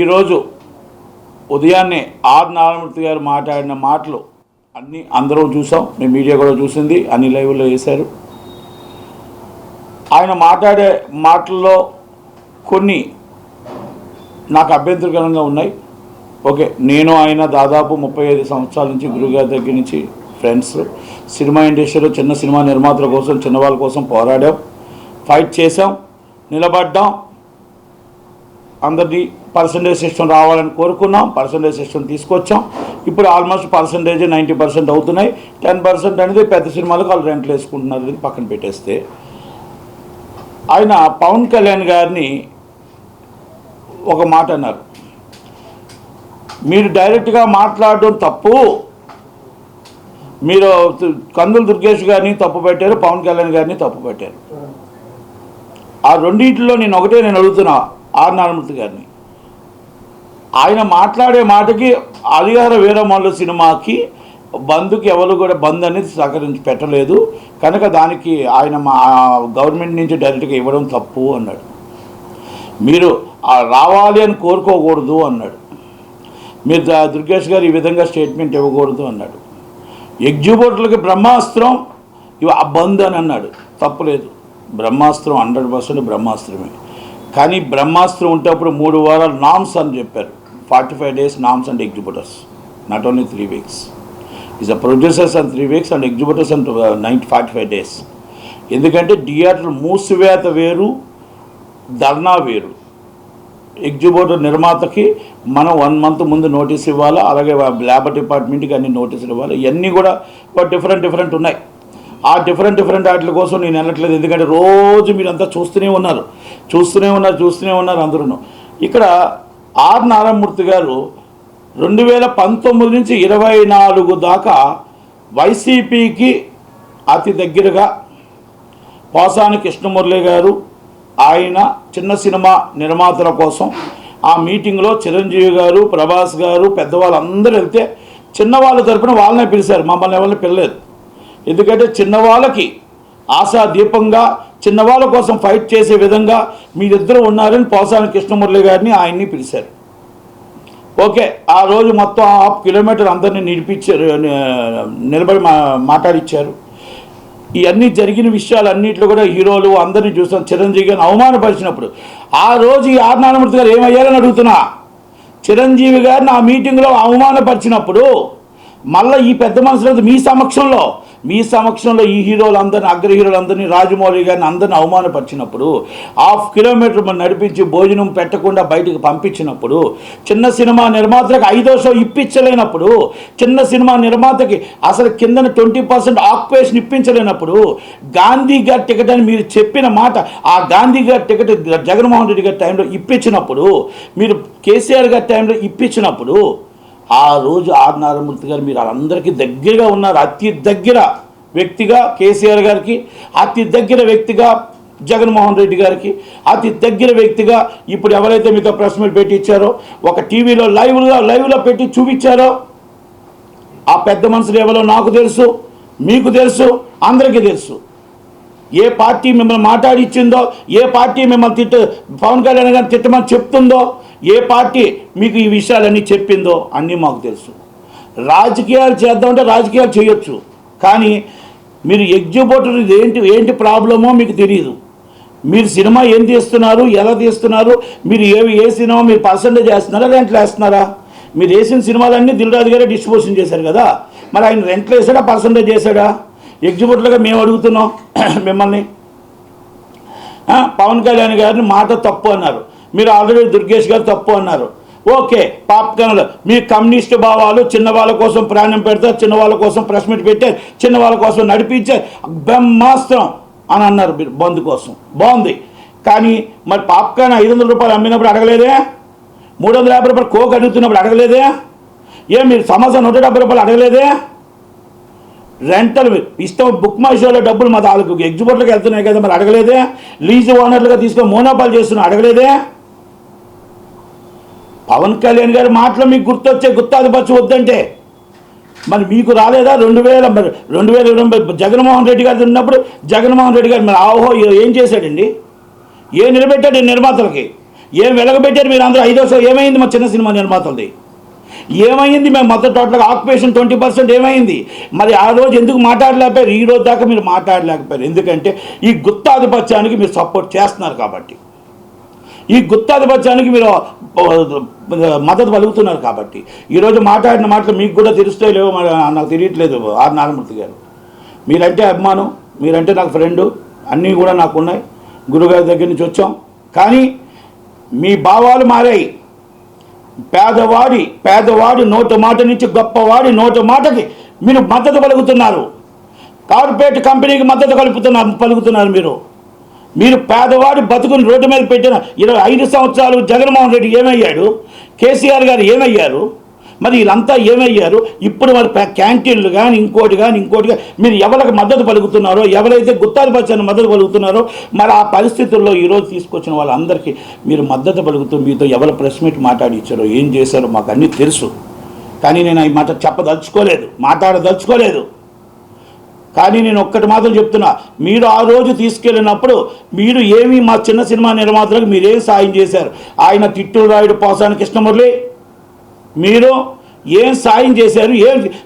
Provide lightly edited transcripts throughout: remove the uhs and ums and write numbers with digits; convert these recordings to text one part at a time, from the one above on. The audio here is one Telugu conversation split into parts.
ఈరోజు ఉదయాన్నే ఆర్ నారాయణమూర్తి గారు మాట్లాడిన మాటలు అన్నీ అందరూ చూసాం, మేము మీడియా కూడా చూసింది, అన్ని లైవ్లో వేశారు. ఆయన మాట్లాడే మాటల్లో కొన్ని నాకు అభ్యంతరకరంగా ఉన్నాయి. ఓకే, నేను ఆయన దాదాపు 35 సంవత్సరాల నుంచి గురుగారి దగ్గర నుంచి ఫ్రెండ్స్. సినిమా ఇండస్ట్రీలో చిన్న సినిమా నిర్మాతల కోసం, చిన్నవాళ్ళ కోసం పోరాడాం, ఫైట్ చేసాం, నిలబడ్డాం. అందరినీ పర్సంటేజ్ సిస్టమ్ రావాలని కోరుకున్నాం, పర్సంటేజ్ సిస్టమ్ తీసుకొచ్చాం. ఇప్పుడు ఆల్మోస్ట్ 90% అవుతున్నాయి. 10% అనేది పెద్ద సినిమాలకు వాళ్ళు రెంట్లు వేసుకుంటున్నారు, అనేది పక్కన పెట్టేస్తే. ఆయన పవన్ కళ్యాణ్ గారిని ఒక మాట అన్నారు, మీరు డైరెక్ట్గా మాట్లాడడం తప్పు, మీరు కందుల దుర్గేష్ గారిని తప్పు పెట్టారు, పవన్ కళ్యాణ్ గారిని తప్పు పెట్టారు. ఆ రెండింటిలో నేను అడుగుతున్నా ఆర్ నారాయణమూర్తి గారిని. ఆయన మాట్లాడే మాటకి అధికార వీరమల్లు సినిమాకి బంధుకి ఎవరు కూడా బంద్ అనేది సహకరించి పెట్టలేదు కనుక దానికి ఆయన గవర్నమెంట్ నుంచి డైరెక్ట్గా ఇవ్వడం తప్పు అన్నాడు. మీరు రావాలి అని కోరుకోకూడదు అన్నాడు. మీరు దుర్గేష్ గారు ఈ విధంగా స్టేట్మెంట్ ఇవ్వకూడదు అన్నాడు. ఎగ్జిక్యూటివ్లకి బ్రహ్మాస్త్రం బంద్ అని అన్నాడు, తప్పులేదు. బ్రహ్మాస్త్రం 100% బ్రహ్మాస్త్రమే. కానీ బ్రహ్మాస్త్రం ఉంటేప్పుడు 3 వారాలు నామ్స్ అని చెప్పారు. 45 days norms and executors, not only 3 weeks. Is a producers and 3 weeks and executors and 45 days. ఎందుకంటే థియేటర్ మూసివేత వేరు, ధర్నా వేరు. ఎగ్జిక్యూటివ్ నిర్మాతకి మనం 1 month ముందు నోటీస్ ఇవ్వాలి, అలాగే లేబర్ డిపార్ట్మెంట్కి అన్ని నోటీసులు ఇవ్వాలి. ఇవన్నీ కూడా డిఫరెంట్ ఉన్నాయి. ఆ డిఫరెంట్ వాటి కోసం నేను వెళ్ళట్లేదు, ఎందుకంటే రోజు మీరంతా చూస్తూనే ఉన్నారు అందరూ. ఇక్కడ ఆర్ నారాయణమూర్తి గారు 2019 నుంచి 24 దాకా వైసీపీకి అతి దగ్గరగా పోసాని కృష్ణమురళి గారు, ఆయన చిన్న సినిమా నిర్మాతల కోసం ఆ మీటింగ్లో చిరంజీవి గారు, ప్రభాస్ గారు, పెద్దవాళ్ళందరూ వెళ్తే చిన్నవాళ్ళ తరపున వాళ్ళనే పిలిచారు, మమ్మల్ని ఎవరిని పిలలేదు. ఎందుకంటే చిన్నవాళ్ళకి ఆశా దీపంగా, చిన్నవాళ్ళ కోసం ఫైట్ చేసే విధంగా మీరిద్దరూ ఉన్నారని పోసాని కృష్ణమురళి గారిని ఆయన్ని పిలిచారు. ఓకే, ఆ రోజు మొత్తం 1/2 kilometer అందరినీ నిలబడి మాట్లాడిచ్చారు. ఇవన్నీ జరిగిన విషయాలన్నింటిలో కూడా హీరోలు అందరినీ చూస్తాం. చిరంజీవి గారిని అవమానపరిచినప్పుడు ఆ రోజు ఈ ఆర్ నారాయణమూర్తి గారు ఏమయ్యారని అడుగుతున్నా. చిరంజీవి గారిని ఆ మీటింగ్లో అవమానపరిచినప్పుడు మళ్ళీ ఈ పెద్ద మనుషులంతా మీ సమక్షంలో ఈ హీరోలందరినీ, అగ్ర హీరోలందరినీ, రాజమౌళి గారిని అందరిని అవమానపరిచినప్పుడు, 1/2 kilometer నడిపించి భోజనం పెట్టకుండా బయటకు పంపించినప్పుడు, చిన్న సినిమా నిర్మాతలకు 5వ షో ఇప్పించలేనప్పుడు, చిన్న సినిమా నిర్మాతకి అసలు కిందన 20% ఆక్యుపేషన్ ఇప్పించలేనప్పుడు, గాంధీ గారి టికెట్ అని మీరు చెప్పిన మాట, ఆ గాంధీ గారి టికెట్ జగన్మోహన్ రెడ్డి గారి టైంలో ఇప్పించినప్పుడు, మీరు కేసీఆర్ గారి టైంలో ఇప్పించినప్పుడు, ఆ రోజు ఆర్ నారాయణమూర్తి గారు మీరు వాళ్ళందరికీ దగ్గరగా ఉన్నారు. అతి దగ్గర వ్యక్తిగా కేసీఆర్ గారికి, అతి దగ్గర వ్యక్తిగా జగన్మోహన్ రెడ్డి గారికి, అతి దగ్గర వ్యక్తిగా ఇప్పుడు ఎవరైతే మీతో ప్రెస్ మీట్ పెట్టి ఇచ్చారో, ఒక టీవీలో లైవ్లో పెట్టి చూపించారో, ఆ పెద్ద మనుషులు ఎవరో నాకు తెలుసు, మీకు తెలుసు, అందరికీ తెలుసు. ఏ పార్టీ మిమ్మల్ని మాట్లాడిచ్చిందో, ఏ పార్టీ మిమ్మల్ని పవన్ కళ్యాణ్ గారిని తిట్టమని చెప్తుందో, ఏ పార్టీ మీకు ఈ విషయాలన్నీ చెప్పిందో అన్నీ మాకు తెలుసు. రాజకీయాలు చేద్దామంటే రాజకీయాలు చేయొచ్చు, కానీ మీరు ఎగ్జిక్యూటివ్ ఏంటి ప్రాబ్లమో మీకు తెలియదు. మీరు సినిమా ఏం తీస్తున్నారు, ఎలా తీస్తున్నారు, మీరు ఏ సినిమా మీరు పర్సంటేజ్ వేస్తున్నారా, రెంట్లు వేస్తున్నారా? మీరు వేసిన సినిమాలన్నీ దిల్ రాజు గారే డిస్ట్రిబ్యూషన్ చేశారు కదా, మరి ఆయన రెంట్లు వేసాడా, పర్సంటేజ్ చేశాడా? ఎగ్జిక్యూటివ్గా మేము అడుగుతున్నాం మిమ్మల్ని. పవన్ కళ్యాణ్ గారిని మాట తప్పు అన్నారు, మీరు ఆల్రెడీ దుర్గేష్ గారు తప్పు అన్నారు. ఓకే, పాప్కార్న్లో మీ కమ్యూనిస్టు భావాలు, చిన్నవాళ్ళ కోసం ప్రాణం పెడతారు, చిన్నవాళ్ళ కోసం ప్రెస్ మీట్ పెట్టారు, చిన్నవాళ్ళ కోసం నడిపించారు, బ్రహ్మాస్త్రం అని అన్నారు మీరు బంద్ కోసం. బాగుంది, కానీ మరి పాప్కార్న్ 500 రూపాయలు అమ్మినప్పుడు అడగలేదే? 350 రూపాయలు కోక్ అడుగుతున్నప్పుడు అడగలేదే? మీరు సమోసా 170 రూపాయలు అడగలేదే? రెంటల్ ఇష్టం బుక్ మై షోలో డబ్బులు మా తాలూకు ఎగ్జిక్యూటివ్లకు వెళ్తున్నాయి కదా, మరి అడగలేదే? లీజు ఓనర్లుగా తీసుకొని మోనోపాలు చేస్తున్నా అడగలేదే? పవన్ కళ్యాణ్ గారి మాటలు మీకు గుర్తాధిపత్యం వద్దంటే మరి మీకు రాలేదా? 2020 జగన్మోహన్ రెడ్డి గారు ఉన్నప్పుడు జగన్మోహన్ రెడ్డి గారు మరి ఆహో ఏం చేశాడండి? నిలబెట్టాడు నిర్మాతలకి? ఏం వెలగబెట్టారు మీరు అందరూ? 5వ షో ఏమైంది మా చిన్న సినిమా నిర్మాతలది? ఏమైంది? మేము మొత్తం టోటల్గా ఆక్యుపేషన్ 20% ఏమైంది? మరి ఆ రోజు ఎందుకు మాట్లాడలేకపోయారు? ఈ రోజు దాకా మీరు మాట్లాడలేకపోయారు. ఎందుకంటే ఈ గుత్తాధిపత్యానికి మీరు సపోర్ట్ చేస్తున్నారు కాబట్టి, ఈ గుత్తాధిపత్యానికి మీరు మద్దతు పలుకుతున్నారు కాబట్టి. ఈరోజు మాట్లాడిన మాటలు మీకు కూడా తెలుస్తాయో లేవో నాకు తెలియట్లేదు. ఆర్ నారాయణమూర్తి గారు, మీరంటే అభిమానం, మీరంటే నాకు ఫ్రెండు, అన్నీ కూడా నాకు ఉన్నాయి. గురుగారి దగ్గర నుంచి వచ్చాం. కానీ మీ భావాలు మారాయి. పేదవాడి నోటు మాట నుంచి గొప్పవాడి నోటు మాటకి మీరు మద్దతు పలుకుతున్నారు. కార్పొరేట్ కంపెనీకి మద్దతు పలుకుతున్నారు. మీరు పేదవాడి బతుకుని రోడ్డు మీద పెట్టిన 25 సంవత్సరాలు జగన్మోహన్ రెడ్డి ఏమయ్యాడు? కేసీఆర్ గారు ఏమయ్యారు? మరి వీళ్ళంతా ఏమయ్యారు? ఇప్పుడు మరి క్యాంటీన్లు కానీ ఇంకోటి కానీ మీరు ఎవరికి మద్దతు పలుకుతున్నారో, ఎవరైతే గుత్తాధిపత్యాన్ని మద్దతు పలుకుతున్నారో, మరి ఆ పరిస్థితుల్లో ఈరోజు తీసుకొచ్చిన వాళ్ళందరికీ మీరు మద్దతు పలుకుతూ మీతో ఎవరు ప్రెస్ మీట్ మాట్లాడించారో, ఏం చేశారో మాకు అన్నీ తెలుసు. కానీ నేను ఈ మాట మాట్లాడదలుచుకోలేదు. కానీ నేను ఒక్కటి మాత్రం చెప్తున్నా, మీరు ఆ రోజు తీసుకెళ్ళినప్పుడు మీరు ఏమి మా చిన్న సినిమా నిర్మాతలకు మీరేం సాయం చేశారు? ఆయన తిట్టూరు రాయుడు, పోసాని కృష్ణమురళి, మీరు ఏం సాయం చేశారు?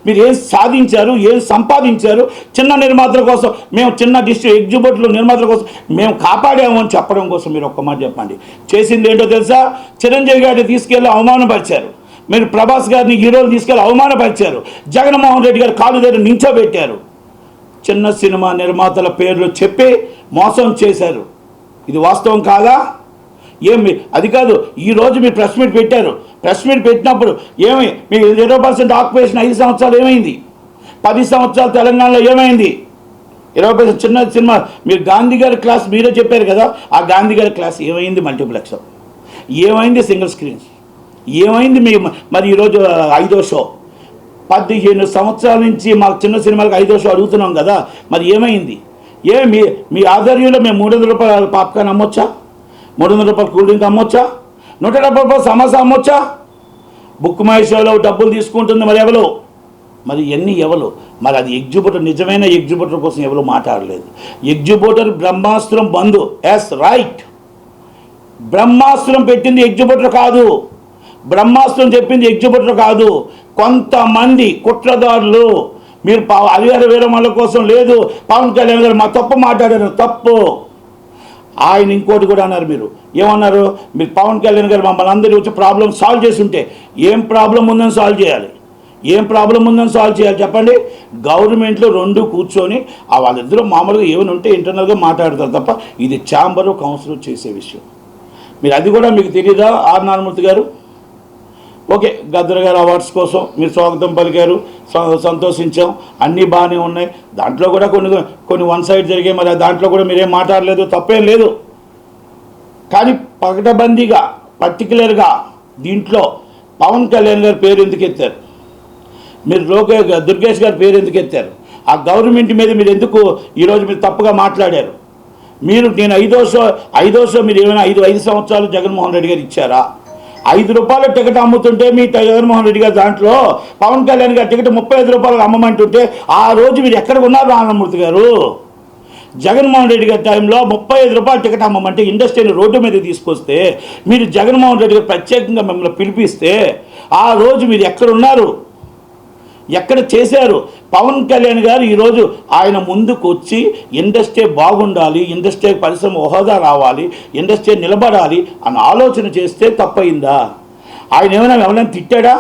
మీరు ఏం సాధించారు? ఏం సంపాదించారు? చిన్న నిర్మాతల కోసం మేము, చిన్న ఎగ్జిబిట్లు నిర్మాతల కోసం మేము కాపాడాము అని చెప్పడం కోసం మీరు ఒక్క మాట చెప్పండి. చేసింది ఏంటో తెలుసా? చిరంజీవి గారిని తీసుకెళ్ళి అవమానపరిచారు. మీరు ప్రభాస్ గారిని హీరోలు తీసుకెళ్ళి అవమానపరిచారు. జగన్మోహన్ రెడ్డి గారు కాలు దగ్గర నించోబెట్టారు. చిన్న సినిమా నిర్మాతల పేర్లు చెప్పి మోసం చేశారు. ఇది వాస్తవం కాదా? అది కాదు, ఈరోజు మీరు ప్రెస్ మీట్ పెట్టారు. ప్రెస్ మీట్ పెట్టినప్పుడు ఏమి మీ 20% ఆక్యుపేషన్ 5 సంవత్సరాలు ఏమైంది? 10 సంవత్సరాలు తెలంగాణలో ఏమైంది? 20% చిన్న సినిమా మీరు గాంధీ గారి క్లాస్ మీరే చెప్పారు కదా, ఆ గాంధీ గారి క్లాస్ ఏమైంది? మల్టీప్లెక్స్ ఏమైంది? సింగిల్ స్క్రీన్స్ ఏమైంది? మరి ఈరోజు 5వ షో 15 సంవత్సరాల నుంచి మాకు చిన్న సినిమాలకు 5వ షో అడుగుతున్నాం కదా, మరి ఏమైంది? మీ ఆధ్వర్యంలో మేము 300 రూపాయలు పాప్కార్న్ అమ్మొచ్చా? 300 రూపాయలు కూల్ డ్రింక్ అమ్మొచ్చా? 170 రూపాయలు సమోసా అమ్మొచ్చా? బుక్ మై షోలో డబ్బులు తీసుకుంటుంది మరి ఎవరు? మరి ఎన్ని ఎవరు? మరి అది ఎగ్జిబిటర్, నిజమైన ఎగ్జిబిటర్ కోసం ఎవరు మాట్లాడలేదు. ఎగ్జిబిటర్ బ్రహ్మాస్త్రం బంధు. ఎస్ రైట్, బ్రహ్మాస్త్రం పెట్టింది ఎగ్జిబిటర్ కాదు, బ్రహ్మాస్త్రం చెప్పింది ఎగ్జిబిటర్ కాదు. కొంతమంది కుట్రదారులు మీరు హరిహర వీరమల్ల కోసం లేదు, పవన్ కళ్యాణ్ గారు మా తప్పు మాట్లాడారు, తప్పు. ఆయన ఇంకోటి కూడా అన్నారు. మీరు ఏమన్నారు? మీరు పవన్ కళ్యాణ్ గారు మమ్మల్ని అందరూ వచ్చి ప్రాబ్లం సాల్వ్ చేసి ఉంటే ఏం ప్రాబ్లం ఉందని సాల్వ్ చేయాలి? చెప్పండి. గవర్నమెంట్లో 2 కూర్చొని వాళ్ళిద్దరూ మామూలుగా ఏమైనా ఉంటే ఇంటర్నల్గా మాట్లాడతారు తప్ప ఇది ఛాంబరు కౌన్సిల్ చేసే విషయం. మీరు అది కూడా మీకు తెలియదా? ఆర్ నారాయణమూర్తి గారు, ఓకే, గద్దర్ గారు అవార్డ్స్ కోసం మీరు స్వాగతం పలికారు, సంతోషించాం, అన్నీ బాగానే ఉన్నాయి. దాంట్లో కూడా కొన్ని వన్ సైడ్ జరిగాయి. మరి దాంట్లో కూడా మీరేం మాట్లాడలేదు, తప్పేం లేదు. కానీ పకటబందీగా పర్టికులర్గా దీంట్లో పవన్ కళ్యాణ్ గారి పేరు ఎందుకు ఎత్తారు? మీరు దుర్గేష్ గారి పేరు ఎందుకు ఎత్తారు? ఆ గవర్నమెంట్ మీద మీరు ఎందుకు ఈరోజు మీరు తప్పుగా మాట్లాడారు? నేను 5వ షో మీరు ఏమైనా 5 సంవత్సరాలు జగన్మోహన్ రెడ్డి గారు ఇచ్చారా? 5 రూపాయల టికెట్ అమ్ముతుంటే మీ జగన్మోహన్ రెడ్డి గారు దాంట్లో పవన్ కళ్యాణ్ గారి టికెట్ 35 రూపాయలకు అమ్మమంటుంటే ఆ రోజు మీరు ఎక్కడ ఉన్నారు నారాయణమూర్తి గారు? జగన్మోహన్ రెడ్డి గారి టైంలో 35 రూపాయల టికెట్ అమ్మమంటే ఇండస్ట్రీని రోడ్డు మీద తీసుకొస్తే మీరు జగన్మోహన్ రెడ్డి గారు ప్రత్యేకంగా మిమ్మల్ని పిలిపిస్తే ఆ రోజు మీరు ఎక్కడున్నారు? ఎక్కడ చేశారు? పవన్ కళ్యాణ్ గారు ఈరోజు ఆయన ముందుకు వచ్చి ఇండస్ట్రీ బాగుండాలి, ఇండస్ట్రీ పరిశ్రమ హోదా రావాలి, ఇండస్ట్రీ నిలబడాలి అని ఆలోచన చేస్తే తప్పయిందా? ఆయన ఎవరైనా తిట్టాడా?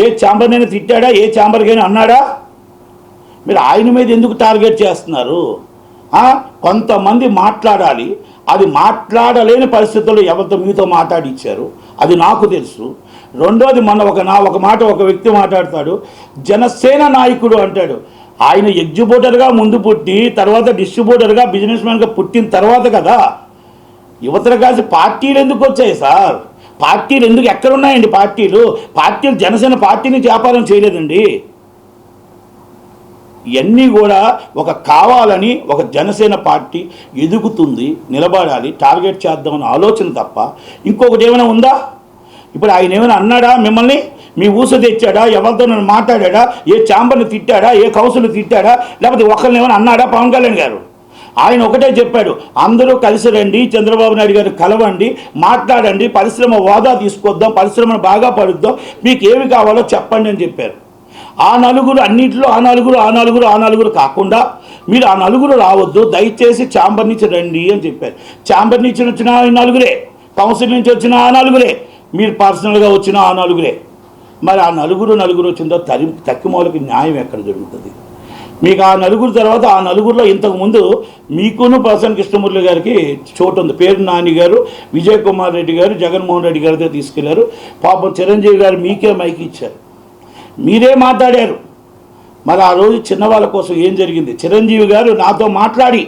ఏ ఛాంబర్నైనా తిట్టాడా? ఏ ఛాంబర్కైనా అన్నాడా? మీరు ఆయన మీద ఎందుకు టార్గెట్ చేస్తున్నారు? కొంతమంది మాట్లాడాలి, అది మాట్లాడలేని పరిస్థితుల్లో ఎవరితో మీతో మాట్లాడిచ్చారు అది నాకు తెలుసు. రెండోది, మొన్న ఒక వ్యక్తి మాట్లాడతాడు, జనసేన నాయకుడు అంటాడు. ఆయన ఎగ్జిబిటర్గా ముందు పుట్టి తర్వాత డిస్ట్రిబ్యూటర్గా బిజినెస్ మ్యాన్గా పుట్టిన తర్వాత కదా యువతలు కాసి పార్టీలు ఎందుకు వచ్చాయి సార్? పార్టీలు ఎందుకు ఎక్కడున్నాయండి? పార్టీలు జనసేన పార్టీని వ్యాపారం చేయలేదండి. ఇవన్నీ కూడా కావాలని ఒక జనసేన పార్టీ ఎదుగుతుంది, నిలబడాలి, టార్గెట్ చేద్దామని ఆలోచన తప్ప ఇంకొకటి ఏమైనా ఉందా? ఇప్పుడు ఆయన ఏమైనా అన్నాడా? మిమ్మల్ని మీ ఊస తెచ్చాడా? ఎవరితో నన్ను మాట్లాడా? ఏ ఛాంబర్ని తిట్టాడా? ఏ కౌన్సిల్ని తిట్టాడా? లేకపోతే ఒకరిని ఏమైనా అన్నాడా? పవన్ కళ్యాణ్ గారు ఆయన ఒకటే చెప్పాడు, అందరూ కలిసి రండి, చంద్రబాబు నాయుడు గారు కలవండి, మాట్లాడండి, పరిశ్రమ హోదా తీసుకొద్దాం, పరిశ్రమను బాగా పడుద్దాం, మీకు ఏమి కావాలో చెప్పండి అని చెప్పారు. ఆ నలుగురు అన్నింటిలో ఆ నలుగురు కాకుండా మీరు ఆ నలుగురు రావద్దు, దయచేసి ఛాంబర్ నుంచి రండి అని చెప్పారు. ఛాంబర్ నుంచి వచ్చిన నలుగురే, కౌన్సిల్ నుంచి వచ్చిన ఆ నలుగురే, మీరు పర్సనల్గా వచ్చిన ఆ నలుగురే. మరి ఆ నలుగురు వచ్చిందో తక్కిమూలకి న్యాయం ఎక్కడ జరుగుతుంది? మీకు ఆ నలుగురు తర్వాత ఆ నలుగురిలో ఇంతకుముందు మీకును ప్రసన్న కృష్ణమూర్తి గారికి చోటు ఉంది. పేరు నాని గారు, విజయ్ కుమార్ రెడ్డి గారు, జగన్మోహన్ రెడ్డి గారితో తీసుకెళ్లారు. పాపం చిరంజీవి గారు మీకే మైక్ ఇచ్చారు, మీరే మాట్లాడారు. మరి ఆ రోజు చిన్నవాళ్ళ కోసం ఏం జరిగింది? చిరంజీవి గారు నాతో మాట్లాడి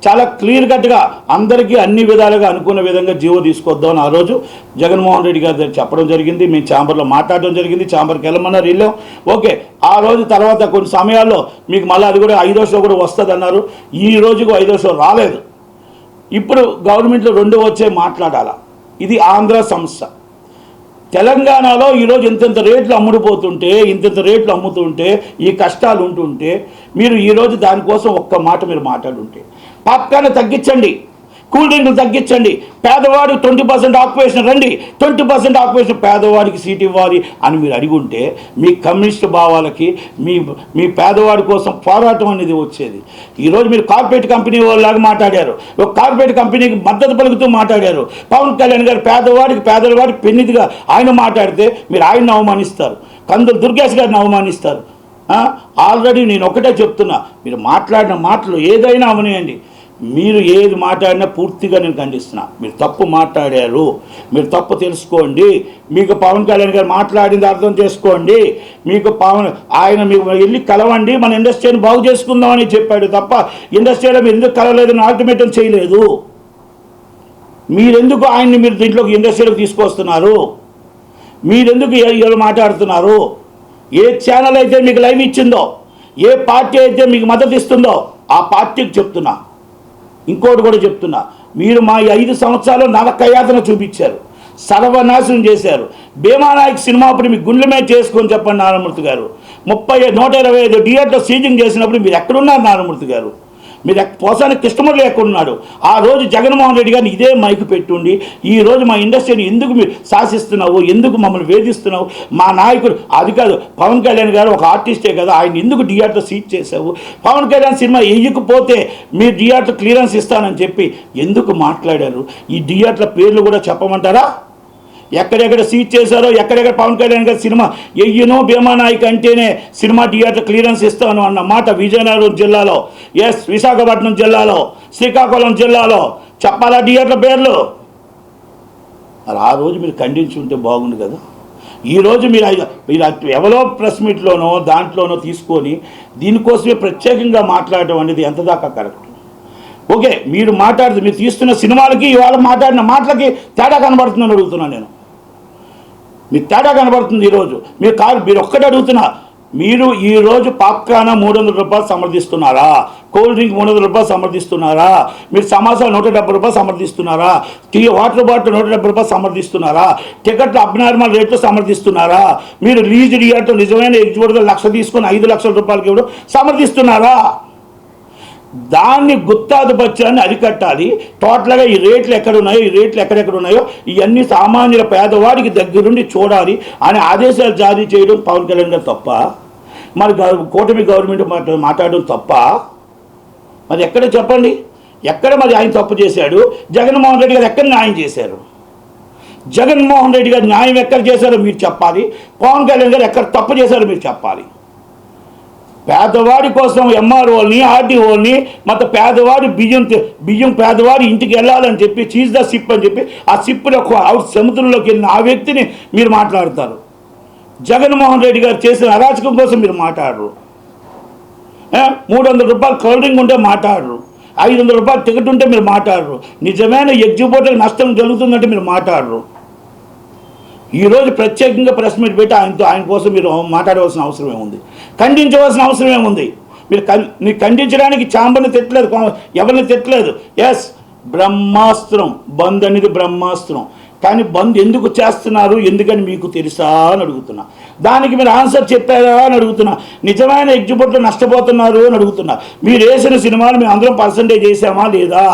చాలా క్లియర్ కట్గా అందరికీ అన్ని విధాలుగా అనుకున్న విధంగా జీవో తీసుకొద్దామని ఆ రోజు జగన్మోహన్ రెడ్డి గారి దగ్గర చెప్పడం జరిగింది. మేము ఛాంబర్లో మాట్లాడడం జరిగింది, ఛాంబర్కి వెళ్ళమన్నారు, వెళ్ళాం. ఓకే, ఆ రోజు తర్వాత కొన్ని సమయాల్లో మీకు మళ్ళీ అది కూడా 5వ షో కూడా వస్తుంది అన్నారు. ఈ రోజుకు 5వ షో రాలేదు. ఇప్పుడు గవర్నమెంట్లో 2 వచ్చే మాట్లాడాలా. ఇది ఆంధ్ర సంస్థ. తెలంగాణలో ఈరోజు ఇంత రేట్లు అమ్ముడుపోతుంటే, ఇంత రేట్లు అమ్ముతుంటే, ఈ కష్టాలు ఉంటుంటే, మీరు ఈరోజు దానికోసం ఒక్క మాట మీరు మాట్లాడుంటే, పాప్కార్న్ తగ్గించండి, కూల్ డ్రింకులు తగ్గించండి, పేదవాడికి 20% ఆక్యుపేషన్ రండి, 20% ఆక్యుపేషన్ పేదవాడికి సీట్ ఇవ్వాలి అని మీరు అడిగుంటే మీ కమ్యూనిస్ట్ భావాలకి మీ పేదవాడి కోసం పోరాటం అనేది వచ్చేది. ఈరోజు మీరు కార్పొరేట్ కంపెనీ వాళ్ళలాగా మాట్లాడారు, ఒక కార్పొరేట్ కంపెనీకి మద్దతు పలుకుతూ మాట్లాడారు. పవన్ కళ్యాణ్ గారు పేదవాడికి పెన్నిదిగా ఆయన మాట్లాడితే మీరు ఆయన్ని అవమానిస్తారు, కందులు దుర్గేష్ గారిని అవమానిస్తారు. ఆల్రెడీ నేను ఒకటే చెప్తున్నా, మీరు మాట్లాడిన మాటలు ఏదైనా అవనియండి, మీరు ఏది మాట్లాడినా పూర్తిగా నేను ఖండిస్తున్నా. మీరు తప్పు మాట్లాడారు, మీరు తప్పు తెలుసుకోండి. మీకు పవన్ కళ్యాణ్ గారు మాట్లాడింది అర్థం చేసుకోండి. మీకు మీకు వెళ్ళి కలవండి, మన ఇండస్ట్రీని బాగు చేసుకుందామని చెప్పాడు తప్ప ఇండస్ట్రీలో మీరు ఎందుకు కలవలేదని ఆర్గ్యుమెంట్ చేయలేదు. మీరెందుకు ఆయన్ని మీరు దీంట్లోకి ఇండస్ట్రీలోకి తీసుకొస్తున్నారు? మీరెందుకు ఇలా మాట్లాడుతున్నారు? ఏ ఛానల్ అయితే మీకు లైవ్ ఇచ్చిందో, ఏ పార్టీ అయితే మీకు మద్దతు ఇస్తుందో ఆ పార్టీకి చెప్తున్నా. ఇంకోటి కూడా చెప్తున్నా, మీరు మా 5 సంవత్సరాలు నరకయాతన చూపించారు, సర్వనాశనం చేశారు. భీమానాయక్ సినిమా అప్పుడు మీ గుండెల మీద చేసుకొని చెప్పండి నారాయణమూర్తి గారు. 125 థియేటర్లో సీజింగ్ చేసినప్పుడు మీరు ఎక్కడున్నారు నారాయణమూర్తి గారు? మీరు పోసాని కృష్ణమూర్తి ఎక్కడున్నాడు? ఆ రోజు జగన్మోహన్ రెడ్డి గారిని ఇదే మైకు పెట్టుండి ఈరోజు మా ఇండస్ట్రీని ఎందుకు మీరు శాసిస్తున్నావు, ఎందుకు మమ్మల్ని వేధిస్తున్నావు, మా నాయకుడు అది కాదు, పవన్ కళ్యాణ్ గారు ఒక ఆర్టిస్టే కదా, ఆయన ఎందుకు థియేటర్ సీట్ చేశావు, పవన్ కళ్యాణ్ సినిమా వేయకపోతే మీరు థియేటర్ క్లియరెన్స్ ఇస్తానని చెప్పి ఎందుకు మాట్లాడారు? ఈ థియేటర్ల పేర్లు కూడా చెప్పమంటారా? ఎక్కడెక్కడ సీట్ చేశారో, ఎక్కడెక్కడ పవన్ కళ్యాణ్ గారి సినిమా ఎయ్యనో భీమానాయక్ అంటేనే సినిమా థియేటర్ క్లియరెన్స్ ఇస్తాను అన్న మాట విజయనగరం జిల్లాలో, విశాఖపట్నం జిల్లాలో, శ్రీకాకుళం జిల్లాలో చెప్పాలా థియేటర్ల పేర్లు? మరి ఆ రోజు మీరు ఖండించి ఉంటే బాగుండు కదా. ఈరోజు మీరు ఎవరో ప్రెస్ మీట్లోనో దాంట్లోనో తీసుకొని దీనికోసమే ప్రత్యేకంగా మాట్లాడటం అనేది ఎంత దాకా కరెక్ట్? ఓకే, మీరు తీస్తున్న సినిమాలకి ఇవాళ మాట్లాడిన మాటలకి తేడా కనబడుతుందని అడుగుతున్నాను నేను. మీకు తేడా కనబడుతుంది ఈరోజు. మీరు ఒక్కటే అడుగుతున్నా, మీరు ఈరోజు పాప్కార్న్ 300 రూపాయలు సమర్థిస్తున్నారా? కూల్ డ్రింక్ 300 రూపాయలు సమర్థిస్తున్నారా? మీరు సమోసాలు 170 రూపాయలు సమర్థిస్తున్నారా? వాటర్ బాటిల్ 170 రూపాయలు సమర్థిస్తున్నారా? టికెట్లు అబ్నార్మల్ రేట్లు సమర్థిస్తున్నారా? మీరు లీజ్ థియేటర్ నిజమైన ఎగ్జిబిట్గా 1,00,000 తీసుకొని 5 లక్షల రూపాయలకి ఇవ్వడం సమర్థిస్తున్నారా? దాన్ని గుత్తాధిపత్యాన్ని అరికట్టాలి. టోటల్గా ఈ రేట్లు ఎక్కడున్నాయో, ఈ రేట్లు ఎక్కడెక్కడ ఉన్నాయో ఇవన్నీ సామాన్యుల పేదవాడికి దగ్గరుండి చూడాలి అని ఆదేశాలు జారీ చేయడం పవన్ కళ్యాణ్ గారు తప్ప? మరి కూటమి గవర్నమెంట్ మాట్లాడడం తప్ప? మరి ఎక్కడ చెప్పండి, ఎక్కడ మరి ఆయన తప్పు చేశాడు? జగన్మోహన్ రెడ్డి గారు ఎక్కడ న్యాయం చేశారు? జగన్మోహన్ రెడ్డి గారు న్యాయం ఎక్కడ చేశారో మీరు చెప్పాలి. పవన్ కళ్యాణ్ గారు ఎక్కడ తప్పు చేశారో మీరు చెప్పాలి. పేదవాడి కోసం ఎంఆర్ఓని, ఆర్డీఓని, మొత్తం పేదవాడి బియ్యం పేదవాడి ఇంటికి వెళ్ళాలని చెప్పి చీజ్ ద సిప్ అని చెప్పి ఆ సిప్లో సముద్రంలోకి వెళ్ళిన ఆ వ్యక్తిని మీరు మాట్లాడతారు. జగన్మోహన్ రెడ్డి గారు చేసిన అరాచకం కోసం మీరు మాట్లాడరు. 300 రూపాయలు కూల్ డ్రింక్ ఉంటే మాట్లాడరు, 500 రూపాయలు టికెట్ ఉంటే మీరు మాట్లాడరు, నిజమైన ఎగ్జిబిటర్కి నష్టం జరుగుతుందంటే మీరు మాట్లాడరు. ఈరోజు ప్రత్యేకంగా ప్రెస్ మీట్ పెట్టి ఆయన కోసం మీరు మాట్లాడవలసిన అవసరం ఏముంది? ఖండించవలసిన అవసరం ఏముంది? మీరు ఖండించడానికి ఛాంబర్ని తిట్టలేదు, ఎవరిని తిట్టలేదు. ఎస్, బ్రహ్మాస్త్రం బంద్ అనేది బ్రహ్మాస్త్రం. కానీ బంద్ ఎందుకు చేస్తున్నారు, ఎందుకని మీకు తెలుసా అని అడుగుతున్నా. దానికి మీరు ఆన్సర్ చెప్పారా అని అడుగుతున్నా. నిజమైన ఎగ్జిబిట్లో నష్టపోతున్నారు అని అడుగుతున్నా. మీరు వేసిన సినిమాలు మేము అందరం పర్సంటేజ్ చేసామా లేదా?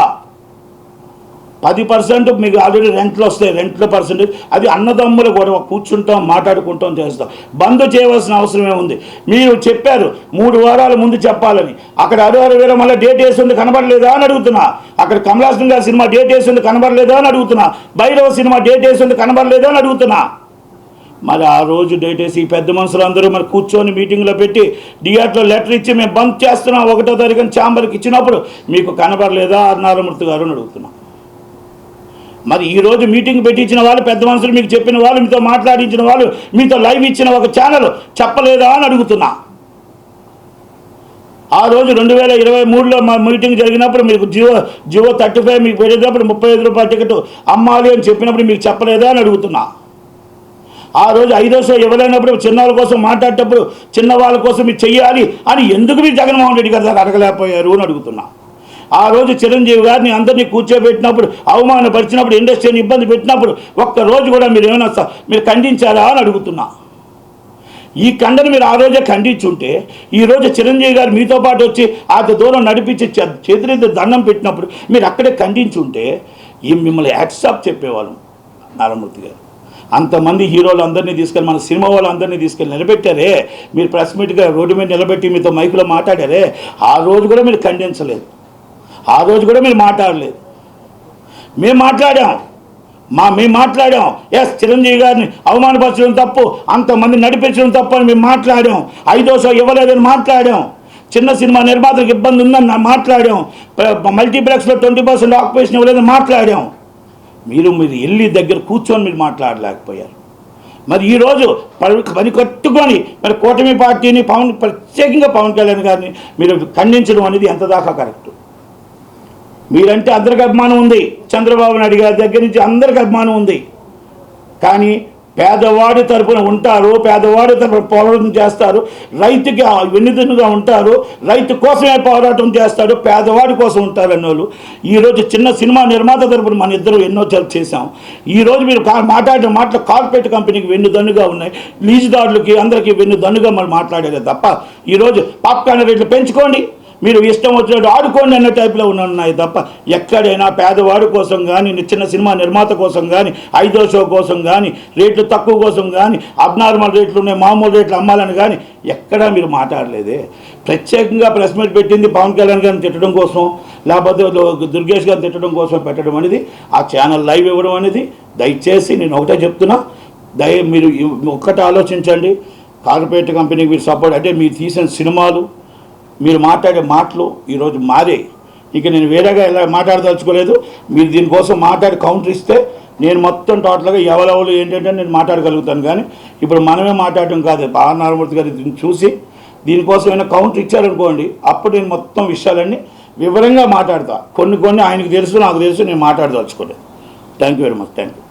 10% మీకు ఆల్రెడీ రెంట్లు వస్తాయి, రెంట్ల పర్సెంటేజ్ అది అన్నదమ్ములు కూడా కూర్చుంటాం, మాట్లాడుకుంటాం, చేస్తాం. బంద్ చేయవలసిన అవసరమే ఉంది. మీరు చెప్పారు 3 వారాల ముందు చెప్పాలని. అక్కడ అరువారు వేరే మళ్ళీ డేట్ వేసింది కనబడలేదా అని అడుగుతున్నా. అక్కడ కమలాసన్ గారి సినిమా డేట్ వేసింది కనబడలేదా అని అడుగుతున్నా. భైరవ సినిమా డేట్ వేసింది కనబడలేదా అని అడుగుతున్నా. మరి ఆ రోజు డేట్ వేసి పెద్ద మనుషులు అందరూ మరి కూర్చొని మీటింగ్లో పెట్టి డిఆర్లో లెటర్ ఇచ్చి మేము బంద్ చేస్తున్నాం 1వ తారీఖున ఛాంబర్కి ఇచ్చినప్పుడు మీకు కనబడలేదా ఆర్ నారాయణమూర్తి గారు అని అడుగుతున్నాం. మరి ఈరోజు మీటింగ్ పెట్టించిన వాళ్ళు, పెద్ద మనుషులు మీకు చెప్పిన వాళ్ళు, మీతో మాట్లాడించిన వాళ్ళు, మీతో లైవ్ ఇచ్చిన ఒక ఛానల్ చెప్పలేదా అని అడుగుతున్నా. ఆ రోజు 2023లో మా మీటింగ్ జరిగినప్పుడు మీకు జియో 35 మీకు పెట్టేటప్పుడు 35 రూపాయల టికెట్ అమ్మాలి అని చెప్పినప్పుడు మీకు చెప్పలేదా అని అడుగుతున్నా. ఆ రోజు 5వ షో ఇవ్వలేనప్పుడు చిన్నవాళ్ళ కోసం మాట్లాడేటప్పుడు చిన్నవాళ్ళ కోసం మీరు చెయ్యాలి అని ఎందుకు మీరు జగన్మోహన్ రెడ్డి గారు అడగలేకపోయారు అని అడుగుతున్నా. ఆ రోజు చిరంజీవి గారిని అందరినీ కూర్చోబెట్టినప్పుడు, అవమానపరిచినప్పుడు, ఇండస్ట్రీని ఇబ్బంది పెట్టినప్పుడు ఒక్కరోజు కూడా మీరు ఏమైనా మీరు ఖండించారా అని అడుగుతున్నా. ఈ ఖండన మీరు ఆ రోజే ఖండించుంటే ఈరోజు చిరంజీవి గారు మీతో పాటు వచ్చి అంత దూరం నడిపించి చేతులెత్తి దండం పెట్టినప్పుడు మీరు అక్కడే ఖండించుంటే మిమ్మల్ని యాక్సెప్ట్ చెప్పేవాళ్ళం. నారాయణమూర్తి గారు అంతమంది హీరోలు అందరినీ తీసుకెళ్ళి, మన సినిమా వాళ్ళు అందరినీ తీసుకెళ్ళి నిలబెట్టారే. మీరు ప్రెస్ మీట్గా రోడ్డు మీద నిలబెట్టి మీతో మైకులో మాట్లాడారే. ఆ రోజు కూడా మీరు ఖండించలేదు, ఆ రోజు కూడా మీరు మాట్లాడలేదు. మేము మాట్లాడాం. ఎస్, చిరంజీవి గారిని అవమానపరచడం తప్పు, అంతమంది నడిపించడం తప్పు అని మేము మాట్లాడాం. 5వ షో ఇవ్వలేదని మాట్లాడాం. చిన్న సినిమా నిర్మాతలకు ఇబ్బంది ఉందని మాట్లాడాం. మల్టీప్లెక్స్లో 20% ఆక్యుపేషన్ ఇవ్వలేదని మాట్లాడాం. మీరు వెళ్ళి దగ్గర కూర్చొని మీరు మాట్లాడలేకపోయారు. మరి ఈరోజు పని కట్టుకొని మరి కూటమి పార్టీని ప్రత్యేకంగా పవన్ కళ్యాణ్ గారిని మీరు ఖండించడం అనేది ఎంత దాకా కరెక్ట్? మీరంటే అందరికి అభిమానం ఉంది, చంద్రబాబు నాయుడు గారి దగ్గర నుంచి అందరికి అభిమానం ఉంది. కానీ పేదవాడి తరపున ఉంటారు, పేదవాడి తరపున పోరాటం చేస్తారు, రైతుకి వెన్నుదన్నుగా ఉంటారు, రైతు కోసమే పోరాటం చేస్తాడు, పేదవాడి కోసం ఉంటారు అన్నోళ్ళు. ఈరోజు చిన్న సినిమా నిర్మాత తరపున మన ఇద్దరు ఎన్నో చేసాం. ఈరోజు మీరు మాట్లాడిన మాటలు కార్పొరేట్ కంపెనీకి వెన్నుదన్నుగా ఉన్నాయి, లీజుదారులకి అందరికీ వెన్నుదన్నుగా మనం మాట్లాడేది తప్ప ఈరోజు పాప్కార్న్ రేట్లు పెంచుకోండి, మీరు ఇష్టం వచ్చినట్టు ఆడుకోండి అన్న టైప్లో ఉన్నాయి తప్ప ఎక్కడైనా పేదవాడి కోసం కానీ, చిన్న సినిమా నిర్మాత కోసం కానీ, 5వ షో కోసం కానీ, రేట్లు తక్కువ కోసం కానీ, అబ్నార్మల్ రేట్లు ఉన్నాయి మామూలు రేట్లు అమ్మాలని కానీ ఎక్కడా మీరు మాట్లాడలేదే. ప్రత్యేకంగా ప్రెస్ మీట్ పెట్టింది పవన్ కళ్యాణ్ గారిని తిట్టడం కోసం, లేకపోతే దుర్గేష్ గారిని తిట్టడం కోసం పెట్టడం అనేది, ఆ ఛానల్ లైవ్ ఇవ్వడం అనేది. దయచేసి నేను ఒకటే చెప్తున్నా, మీరు ఒక్కటి ఆలోచించండి. కార్పొరేట్ కంపెనీకి మీరు సపోర్ట్ అంటే మీరు తీసిన సినిమాలు, మీరు మాట్లాడే మాటలు ఈరోజు మారే. ఇక నేను వేరేగా ఎలా మాట్లాడదలుచుకోలేదు. మీరు దీనికోసం మాట్లాడి కౌంటర్ ఇస్తే నేను మొత్తం టోటల్గా ఎవరెవరు ఏంటంటే నేను మాట్లాడగలుగుతాను. కానీ ఇప్పుడు మనమే మాట్లాడటం కాదు. ఆర్ నారాయణమూర్తి గారు దీన్ని చూసి దీనికోసం ఏమైనా కౌంటర్ ఇచ్చారనుకోండి, అప్పుడు నేను మొత్తం విషయాలన్నీ వివరంగా మాట్లాడతా. కొన్ని ఆయనకు తెలుసు, నాకు తెలుసు, నేను మాట్లాడదలుచుకోలేదు. Thank you very much. Thank you.